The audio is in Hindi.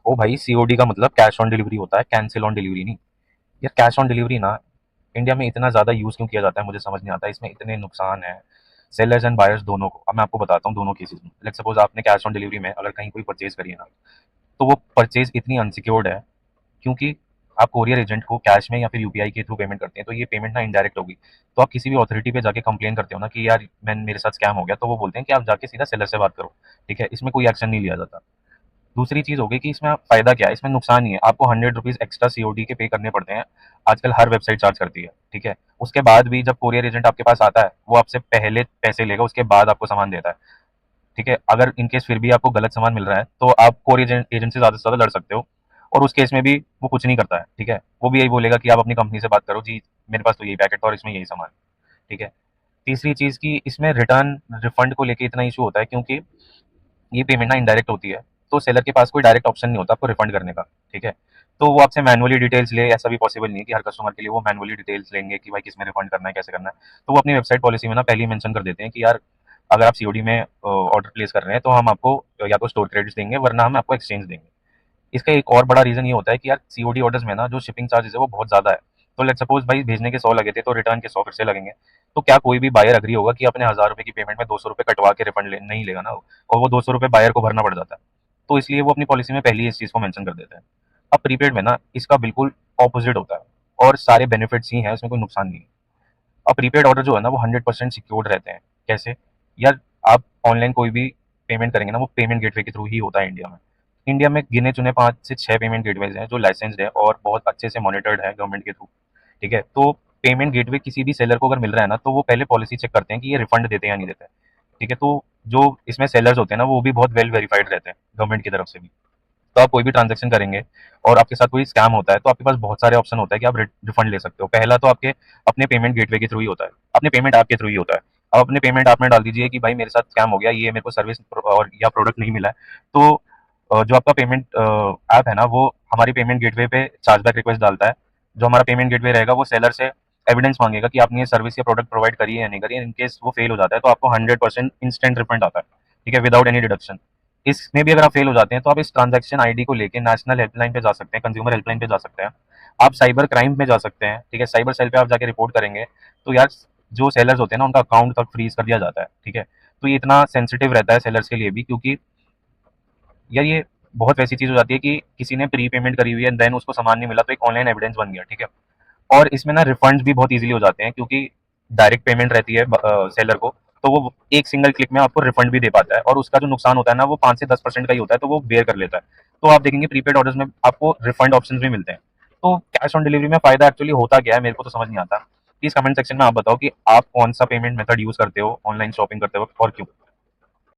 ओ भाई, सीओडी का मतलब कैश ऑन डिलीवरी होता है, कैंसिल ऑन डिलीवरी नहीं। यार कैश ऑन डिलीवरी ना इंडिया में इतना ज़्यादा यूज़ क्यों किया जाता है मुझे समझ नहीं आता। इसमें इतने नुकसान हैं सेलर्स एंड बायर्स दोनों को। अब मैं आपको बताता हूँ दोनों केसेस में। लेट्स सपोज आपने कैश ऑन डिलीवरी में अगर कहीं कोई परचेज करी है ना, तो वो परचेज इतनी अनसिक्योर्ड है क्योंकि आप कोरियर एजेंट को कैश में या फिर यूपीआई के थ्रू पेमेंट करते हैं, तो ये पेमेंट ना इनडायरेक्ट होगी। तो आप किसी भी अथॉरिटी पे जाके कंप्लेन करते हो ना कि यार मैं मेरे साथ स्कैम हो गया, तो वो बोलते हैं कि आप जाके सीधा सेलर से बात करो। ठीक है, इसमें कोई एक्शन नहीं लिया जाता। दूसरी चीज़ हो गई कि इसमें फ़ायदा क्या है, इसमें नुकसान नहीं है। आपको 100 रुपीज़ एक्स्ट्रा सीओडी के पे करने पड़ते हैं। आजकल हर वेबसाइट चार्ज करती है, ठीक है। उसके बाद भी जब कोरियर एजेंट आपके पास आता है, वो आपसे पहले पैसे लेगा, उसके बाद आपको सामान देता है, ठीक है। अगर इन केस फिर भी आपको गलत सामान मिल रहा है, तो आप कोरियर एजेंट से ज़्यादा लड़ सकते हो, और उस केस में भी वो कुछ नहीं करता है, ठीक है। वो भी यही बोलेगा कि आप अपनी कंपनी से बात करो जी, मेरे पास तो यही पैकेट था और इसमें यही सामान, ठीक है। तीसरी चीज़ की इसमें रिटर्न रिफंड को लेके इतना इशू होता है क्योंकि ये पेमेंट ना इनडायरेक्ट होती है, तो सेलर के पास कोई डायरेक्ट ऑप्शन नहीं होता आपको रिफंड करने का, ठीक है। तो वो आपसे मैनुअली डिटेल्स ले, ऐसा भी पॉसिबल नहीं है कि हर कस्टमर के लिए वो मैनुअली डिटेल्स लेंगे कि भाई किस में रिफंड करना है, कैसे करना है। तो वो अपनी वेबसाइट पॉलिसी में ना पहले ही मेंशन कर देते हैं कि यार अगर आप सीओडी में ऑर्डर प्लेस कर रहे हैं तो हम आपको या तो स्टोर क्रेडिट्स देंगे, वरना हम आपको एक्सचेंज देंगे। इसका एक और बड़ा रीज़न ये होता है कि यार सीओडी ऑर्डर्स में ना जो शिपिंग चार्जेस है वो बहुत ज़्यादा है। तो लेट्स सपोज भाई भेजने के 100 लगे थे, तो रिटर्न के 100 फिर से लगेंगे। तो क्या कोई भी बायर एग्री होगा कि अपने 1000 रुपये की पेमेंट में 200 रुपये कटवा के रिफंड नहीं लेगा ना, और वो 200 रुपये बायर को भरना पड़ जाता है। तो इसलिए वो अपनी पॉलिसी में पहले ही इस चीज़ को मेंशन कर देते हैं। अब प्रीपेड में ना इसका बिल्कुल ऑपोजिट होता है, और सारे बेनिफिट्स ही हैं, उसमें कोई नुकसान नहीं है। अब प्रीपेड ऑर्डर जो है ना वो 100% सिक्योर्ड रहते हैं। कैसे? यार आप ऑनलाइन कोई भी पेमेंट करेंगे ना, वो पेमेंट गेटवे के थ्रू ही होता है इंडिया में। इंडिया में गिने चुने 5 से 6 पेमेंट गेटवेज हैं जो लाइसेंस्ड है और बहुत अच्छे से मॉनिटर्ड है गवर्नमेंट के थ्रू, ठीक है। तो पेमेंट गेटवे किसी भी सेलर को अगर मिल रहा है ना, तो वो पहले पॉलिसी चेक करते हैं कि ये रिफंड देते हैं या नहीं देते हैं, ठीक है। तो जो इसमें सेलर्स होते हैं ना, वो भी बहुत वेल वेरीफाइड रहते हैं गवर्नमेंट की तरफ से भी। तो आप कोई भी ट्रांजेक्शन करेंगे और आपके साथ कोई स्कैम होता है, तो आपके पास बहुत सारे ऑप्शन होता है कि आप रिफंड ले सकते हो। पहला तो आपके अपने पेमेंट गेटवे के थ्रू ही होता है, अपने पेमेंट ऐप के थ्रू ही होता है। अब अपने पेमेंट ऐप में डाल दीजिए कि भाई मेरे साथ स्कैम हो गया, ये मेरे को सर्विस और या प्रोडक्ट नहीं मिला है। तो जो आपका पेमेंट ऐप है ना, वो हमारी पेमेंट गेटवे पे चार्जबैक रिक्वेस्ट डालता है। जो हमारा पेमेंट गेटवे रहेगा वो सेलर से एविडेंस मांगेगा कि आपने ये सर्विस या प्रोडक्ट प्रोवाइड करी है या नहीं करी है। इन केस वो फेल हो जाता है तो आपको 100% इंस्टेंट रिफंड आता है, ठीक है, विदाउट एनी डिडक्शन। इसमें भी अगर आप फेल हो जाते हैं तो आप इस ट्रांजैक्शन आईडी को लेके नेशनल हेल्पलाइन पे जा सकते हैं, कंज्यूमर हेल्पलाइन पे जा सकते हैं। आप साइबर क्राइम में जा सकते हैं, ठीक है, साइबर सेल पे आप जाके रिपोर्ट करेंगे, तो यार जो सेलर्स होते हैं ना, उनका अकाउंट तक फ्रीज कर दिया जाता है, ठीक है। तो ये इतना सेंसिटिव रहता है सेलर्स के लिए भी, क्योंकि यार ये बहुत वैसी चीज़ हो जाती है कि किसी ने प्री पेमेंट करी हुई है, देन उसको सामान नहीं मिला, तो एक ऑनलाइन एविडेंस बन गया, ठीक है। और इसमें ना रिफंड्स भी बहुत ईज़िली हो जाते हैं क्योंकि डायरेक्ट पेमेंट रहती है सेलर को, तो वो एक सिंगल क्लिक में आपको रिफंड भी दे पाता है, और उसका जो नुकसान होता है ना वो 5 से 10% का ही होता है, तो वो बेयर कर लेता है। तो आप देखेंगे प्रीपेड ऑर्डर्स में आपको रिफंड ऑप्शंस भी मिलते हैं। तो कैश ऑन डिलीवरी में फ़ायदा एक्चुअली होता क्या है, मेरे को तो समझ नहीं आता। प्लीज़ कमेंट सेक्शन में आप बताओ कि आप कौन सा पेमेंट मेथड यूज़ करते हो ऑनलाइन शॉपिंग करते वक़्त और क्यों?